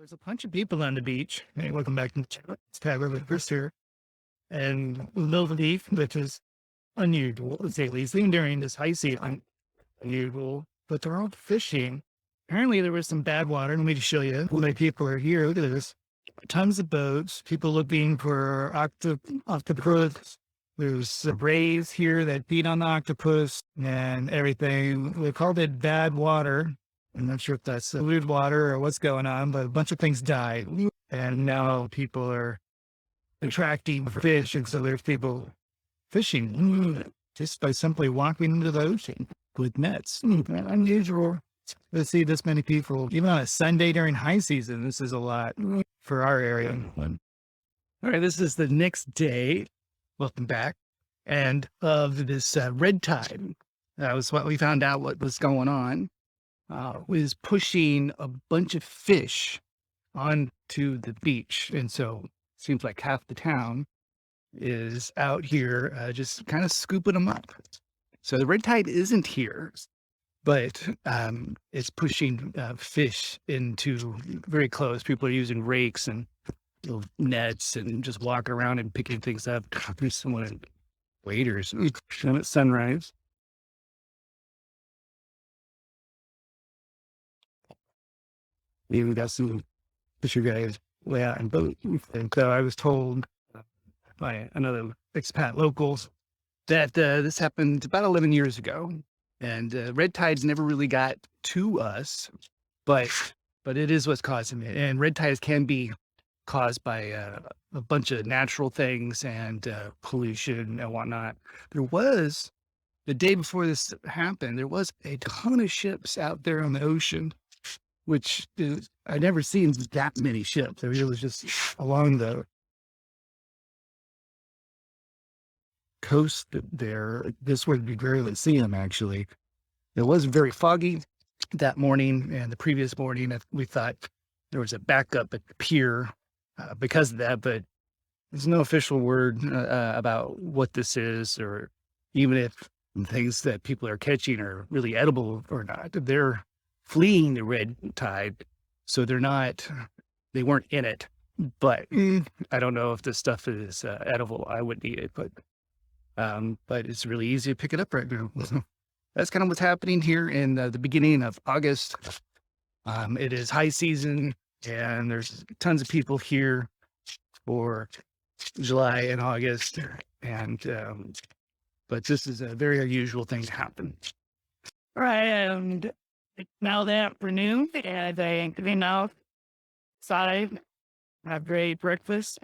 There's a bunch of people on the beach. Hey, welcome back to the channel. It's Pat Rivers here. And no leaf, which is unusual, to say the least, even during this high season, unusual. But they're all fishing. Apparently, there was some bad water. Let me just show you how many people are here. Look at this. Tons of boats, people looking for octopus. There's rays here that feed on the octopus and everything. They called it bad water. I'm not sure if that's polluted water or what's going on, but a bunch of things died. And now people are attracting fish. And so there's people fishing just by simply walking into the ocean with nets. Unusual to see this many people, even on a Sunday during high season. This is a lot for our area. All right, this is the next day. Welcome back. And of this red tide, that was what we found out what was going on. Was pushing a bunch of fish onto the beach. And so it seems like half the town is out here just kind of scooping them up. So the red tide isn't here, but it's pushing fish into very close. People are using rakes and little nets and just walking around and picking things up. There's someone in waders at sunrise. We got some fisher guys way out in boat. And so I was told by another expat locals that this happened about 11 years ago. And red tides never really got to us, but it is what's causing it. And red tides can be caused by a bunch of natural things and pollution and whatnot. There was, the day before this happened, there was a ton of ships out there on the ocean, which is, I never seen that many ships. It was just along the coast there. This would be rarely see them, actually. It was very foggy that morning, and the previous morning we thought there was a backup at the pier because of that, but there's no official word about what this is, or even if things that people are catching are really edible or not. They're fleeing the red tide, so they weren't in it. But I don't know if this stuff is edible. I wouldn't eat it, but it's really easy to pick it up right now. That's kind of what's happening here in the beginning of August. It is high season, and there's tons of people here for July and August, and but this is a very unusual thing to happen. All right, and now the afternoon, and I came outside, have great breakfast,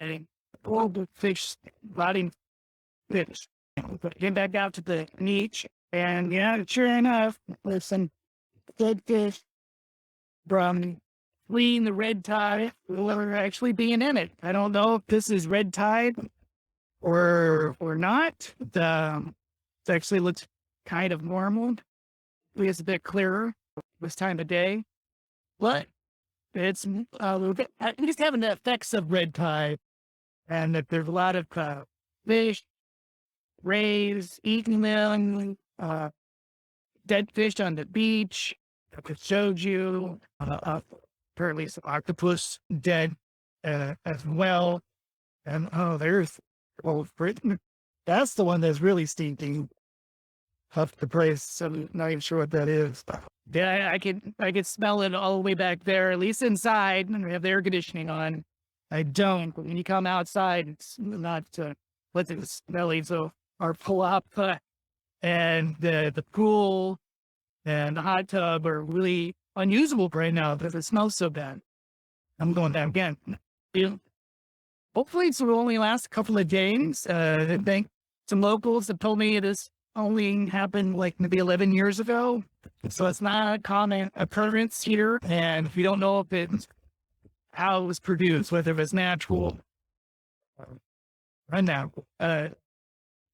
and all the fish, rotting fish. Came back out to the beach, and yeah, sure enough, there's some dead fish from fleeing the red tide or actually being in it. I don't know if this is red tide or not. It actually looks kind of normal. It's a bit clearer this time of day, but it's just having the effects of red tide, and that there's a lot of fish, rays, eating them, dead fish on the beach. It showed you apparently some octopus dead as well. And there's Britain. That's the one that's really stinking up the place. So I'm not even sure what that is. Yeah, I could smell it all the way back there, at least inside. And we have the air conditioning on. I don't. But when you come outside, it's not pleasant smelling. So our pull up and the pool and the hot tub are really unusable right now because it smells so bad. I'm going down again. Hopefully, it will only last a couple of days. I think some locals have told me this only happened like maybe 11 years ago. So it's not a common occurrence here. And we don't know if it's how it was produced, whether it's natural or unnatural.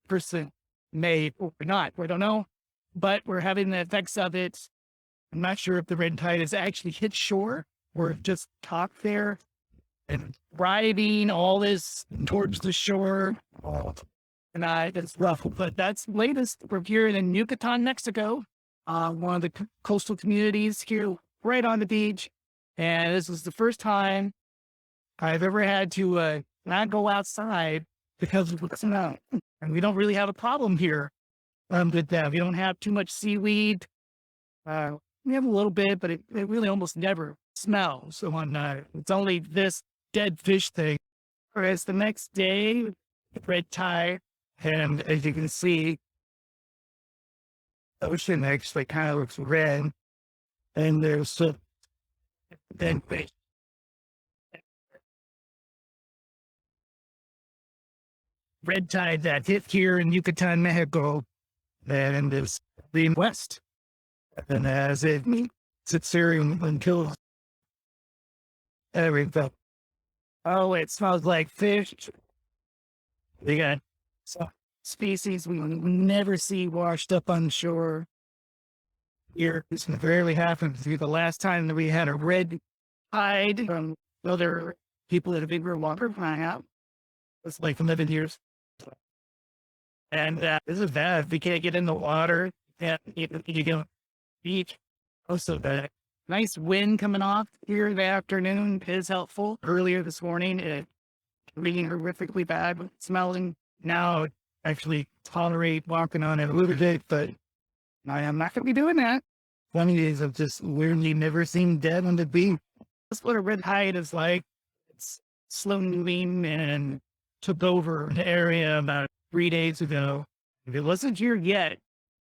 Person made or not, we don't know, but we're having the effects of it. I'm not sure if the red tide has actually hit shore or if just talked there and driving all this towards the shore. And it's rough, but that's latest. We're here in Yucatán, Mexico, one of the coastal communities here right on the beach. And this was the first time I've ever had to not go outside because of the smell. And we don't really have a problem here with that. We don't have too much seaweed. We have a little bit, but it really almost never smells. So it's only this dead fish thing. Whereas the next day, red tide, and as you can see, the ocean actually kind of looks red, and there's some dead fish. Red tide that hit here in Yucatán, Mexico, and it's leading west. And as it sits here and kills everything. Oh, it smells like fish. We got some species we never see washed up on shore here. This rarely happens. The last time that we had a red tide from other people that have been here longer than I have, it's like 11 years. And this is bad. We can't get in the water. And you go beach. Also, the nice wind coming off here in the afternoon is helpful. Earlier this morning, it being horrifically bad, smelling. Now, actually tolerate walking on it a little bit, but I am not going to be doing that. 20 days of just weirdly never seen dead on the beach. That's what a red tide is like. It's slow moving and took over the area about 3 days ago. If it wasn't here yet,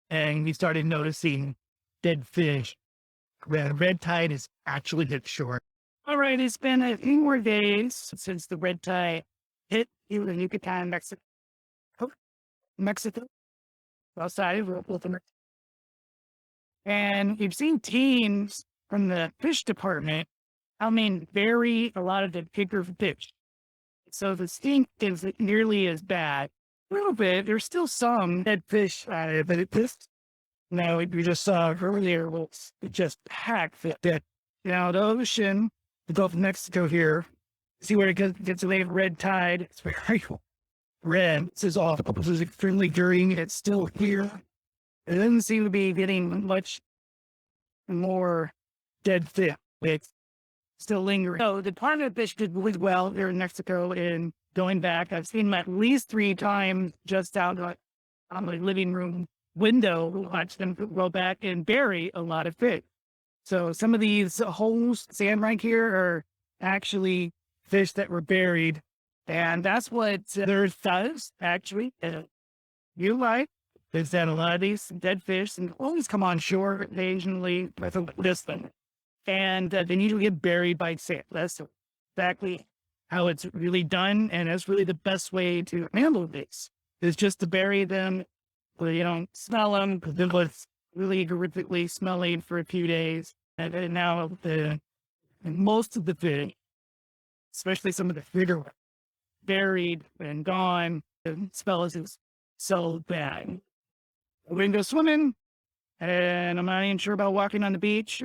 and we started noticing dead fish, the red tide is actually hit shore. All right, it's been a few more days since the red tide hit here in Yucatán, Mexico, outside of Roja. And we've seen teams from the fish department, bury a lot of the bigger fish. So the stink isn't nearly as bad. A little bit. There's still some dead fish, but it just, we just saw earlier, it just packed with dead. The ocean, the Gulf of Mexico here, see where it gets a red tide. It's very red. This is awful. This is extremely green. It's still here. It doesn't seem to be getting much more dead fish. It's still lingering. So the Department of Fish did really well here in Mexico in going back. I've seen them at least 3 times just out on the living room window, watch them go back and bury a lot of fish. So some of these holes, sand right here, are actually fish that were buried. And that's what there does, actually. You like is that a lot of these dead fish and always come on shore occasionally with this thing. And they usually get buried by sand. That's exactly how it's really done. And that's really the best way to handle these, is just to bury them where you don't smell them, because it was really horrifically smelling for a few days. And then now most of the fish, especially some of the bigger ones, buried and gone. The smell is so bad. We can go swimming, and I'm not even sure about walking on the beach,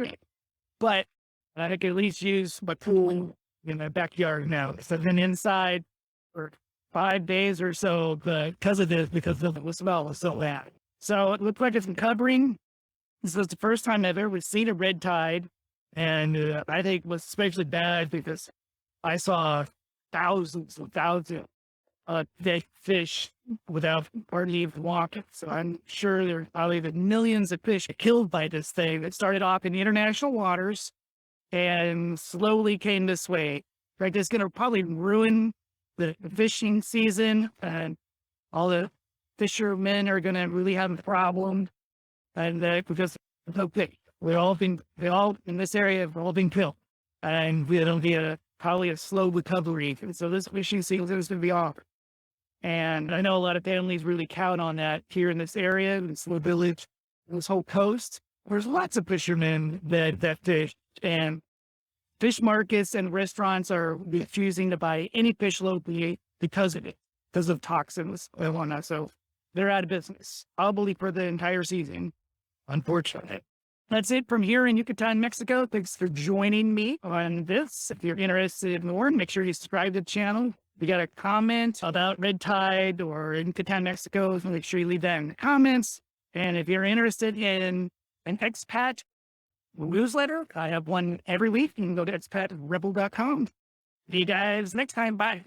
but I can at least use my pool in my backyard now. So I've been inside for 5 days or so because of this, because the smell was so bad. So it looked like it's recovering. This was the first time I've ever seen a red tide, and I think it was especially bad because I saw thousands and thousands of dead fish without hardly even walking. So I'm sure there are probably been millions of fish killed by this thing that started off in the international waters and slowly came this way. Right, it's going to probably ruin the fishing season, and all the fishermen are going to really have a problem. And because we all in this area have all been killed, and it'll be probably a slow recovery. So this fishing season is going to be off. And I know a lot of families really count on that here in this area, in this little village, this whole coast. There's lots of fishermen that fish, and fish markets and restaurants are refusing to buy any fish locally because of it, because of toxins and whatnot. So they're out of business, probably for the entire season, unfortunately. That's it from here in Yucatán, Mexico. Thanks for joining me on this. If you're interested in more, make sure you subscribe to the channel. If you got a comment about red tide or in Yucatán, Mexico, make sure you leave that in the comments. And if you're interested in an expat newsletter. I have one every week. You can go to expatrebel.com. See you guys next time. Bye.